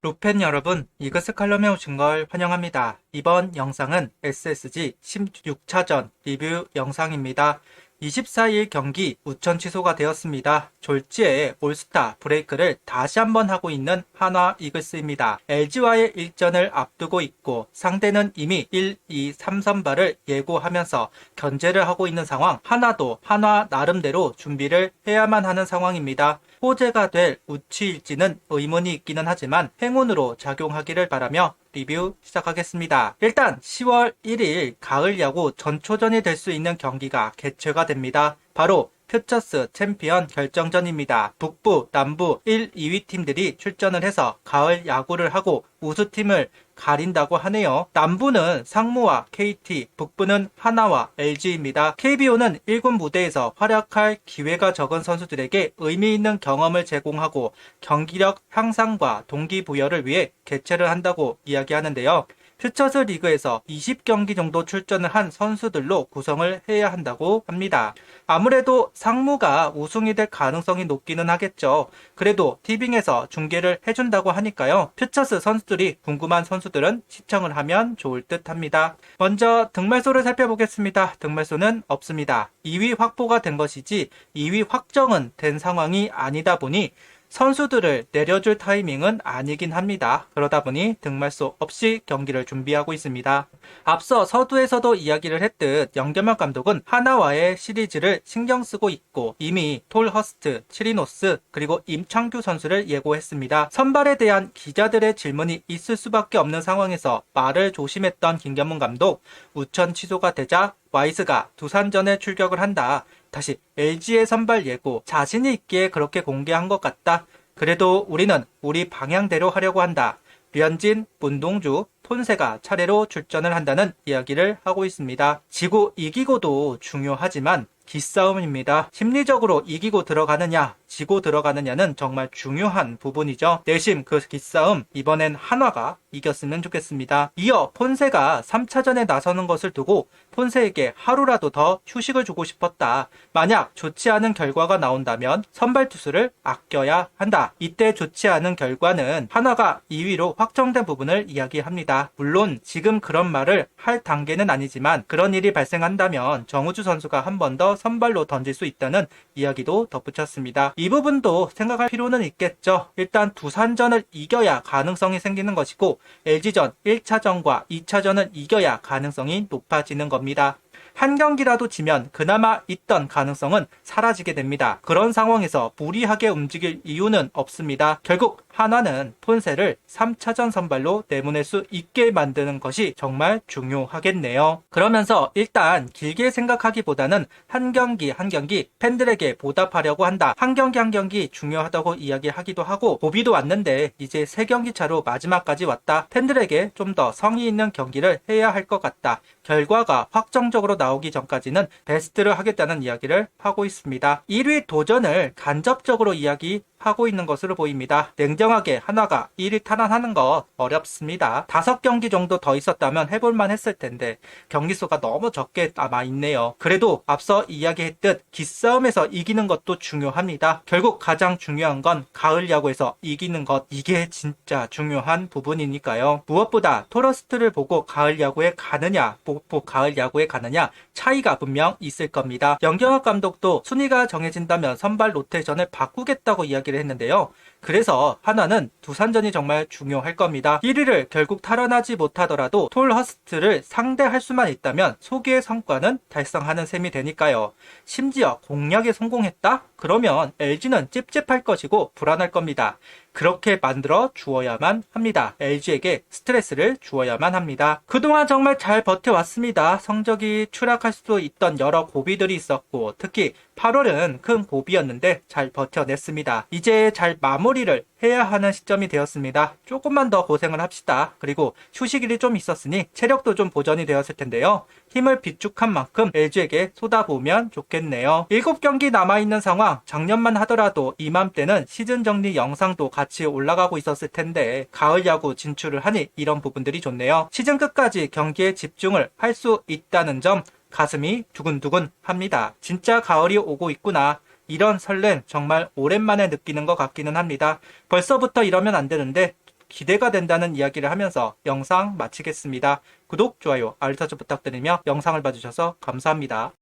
루펜 여러분, 이그스칼럼에 오신 걸 환영합니다. 이번 영상은 SSG 16차전 리뷰 영상입니다. 24일 경기 우천 취소가 되었습니다. 졸지에 올스타 브레이크를 다시 한번 하고 있는 한화 이글스입니다. LG와의 일전을 앞두고 있고 상대는 이미 1, 2, 3선발을 예고하면서 견제를 하고 있는 상황. 하나도 한화 나름대로 준비를 해야만 하는 상황입니다. 호재가 될 우치일지는 의문이 있기는 하지만 행운으로 작용하기를 바라며 리뷰 시작하겠습니다. 일단 10월 1일 가을 야구 전초전이 될 수 있는 경기가 개최가 됩니다. 바로 퓨처스 챔피언 결정전입니다. 북부, 남부 1, 2위 팀들이 출전을 해서 가을 야구를 하고 우수팀을 가린다고 하네요. 남부는 상무와 KT, 북부는 하나와 LG입니다. KBO는 1군 무대에서 활약할 기회가 적은 선수들에게 의미 있는 경험을 제공하고 경기력 향상과 동기부여를 위해 개최를 한다고 이야기하는데요. 퓨처스 리그에서 20경기 정도 출전을 한 선수들로 구성을 해야 한다고 합니다. 아무래도 상무가 우승이 될 가능성이 높기는 하겠죠. 그래도 티빙에서 중계를 해준다고 하니까요. 퓨처스 선수들이 궁금한 선수들은 시청을 하면 좋을 듯 합니다. 먼저 등말소를 살펴보겠습니다. 등말소는 없습니다. 2위 확보가 된 것이지 2위 확정은 된 상황이 아니다 보니 선수들을 내려줄 타이밍은 아니긴 합니다. 그러다 보니 등말소 없이 경기를 준비하고 있습니다. 앞서 서두에서도 이야기를 했듯 영겸혁 감독은 하나와의 시리즈를 신경 쓰고 있고 이미 톨허스트, 치리노스 그리고 임창규 선수를 예고했습니다. 선발에 대한 기자들의 질문이 있을 수밖에 없는 상황에서 말을 조심했던 김경문 감독, 우천 취소가 되자 와이스가 두산전에 출격을 한다. 다시 LG의 선발 예고 자신이 있기에 그렇게 공개한 것 같다. 그래도 우리는 우리 방향대로 하려고 한다. 류현진, 문동주, 폰세가 차례로 출전을 한다는 이야기를 하고 있습니다. 지고 이기고도 중요하지만 기싸움입니다. 심리적으로 이기고 들어가느냐, 지고 들어가느냐는 정말 중요한 부분이죠. 내심 그 기싸움 이번엔 한화가 이겼으면 좋겠습니다. 이어 폰세가 3차전에 나서는 것을 두고 폰세에게 하루라도 더 휴식을 주고 싶었다. 만약 좋지 않은 결과가 나온다면 선발 투수를 아껴야 한다. 이때 좋지 않은 결과는 한화가 2위로 확정된 부분을 이야기합니다. 물론 지금 그런 말을 할 단계는 아니지만 그런 일이 발생한다면 정우주 선수가 한 번 더 선발로 던질 수 있다는 이야기도 덧붙였습니다. 이 부분도 생각할 필요는 있겠죠. 일단 두산전을 이겨야 가능성이 생기는 것이고 LG전 1차전과 2차전을 이겨야 가능성이 높아지는 겁니다. 한 경기라도 지면 그나마 있던 가능성은 사라지게 됩니다. 그런 상황에서 무리하게 움직일 이유는 없습니다. 결국 한화는 폰세를 3차전 선발로 내보낼 수 있게 만드는 것이 정말 중요하겠네요. 그러면서 일단 길게 생각하기보다는 한 경기 한 경기 팬들에게 보답하려고 한다. 한 경기 한 경기 중요하다고 이야기하기도 하고 고비도 왔는데 이제 3경기 차로 마지막까지 왔다. 팬들에게 좀 더 성의 있는 경기를 해야 할 것 같다. 결과가 확정적으로 나오기 전까지는 베스트를 하겠다는 이야기를 하고 있습니다. 1위 도전을 간접적으로 이야기하고 있는 것으로 보입니다. 냉정하게 한화가 1위 탈환하는 거 어렵습니다. 5경기 정도 더 있었다면 해볼만 했을 텐데 경기 수가 너무 적게 남아있네요. 그래도 앞서 이야기했듯 기싸움에서 이기는 것도 중요합니다. 결국 가장 중요한 건 가을 야구에서 이기는 것, 이게 진짜 중요한 부분이니까요. 무엇보다 토러스트를 보고 가을 야구에 가느냐 가을 야구에 가느냐 차이가 분명 있을 겁니다. 영경혁 감독도 순위가 정해진다면 선발 로테이션을 바꾸겠다고 이야기를 했는데요. 그래서 한화는 두산전이 정말 중요할 겁니다. 1위를 결국 탈환하지 못하더라도 톨허스트를 상대할 수만 있다면 소기의 성과는 달성하는 셈이 되니까요. 심지어 공략에 성공했다? 그러면 LG는 찝찝할 것이고 불안할 겁니다. 그렇게 만들어 주어야만 합니다. LG에게 스트레스를 주어야만 합니다. 그동안 정말 잘 버텨왔습니다. 성적이 추락할 수도 있던 여러 고비들이 있었고 특히 8월은 큰 고비였는데 잘 버텨냈습니다. 이제 잘 마무리를 해야 하는 시점이 되었습니다. 조금만 더 고생을 합시다. 그리고 휴식일이 좀 있었으니 체력도 좀 보전이 되었을 텐데요. 힘을 비축한 만큼 LG에게 쏟아부으면 좋겠네요. 7경기 남아있는 상황, 작년만 하더라도 이맘때는 시즌 정리 영상도 같이 올라가고 있었을 텐데 가을 야구 진출을 하니 이런 부분들이 좋네요. 시즌 끝까지 경기에 집중을 할 수 있다는 점 가슴이 두근두근 합니다. 진짜 가을이 오고 있구나. 이런 설렘 정말 오랜만에 느끼는 것 같기는 합니다. 벌써부터 이러면 안 되는데 기대가 된다는 이야기를 하면서 영상 마치겠습니다. 구독, 좋아요, 알림 설정 부탁드리며 영상을 봐주셔서 감사합니다.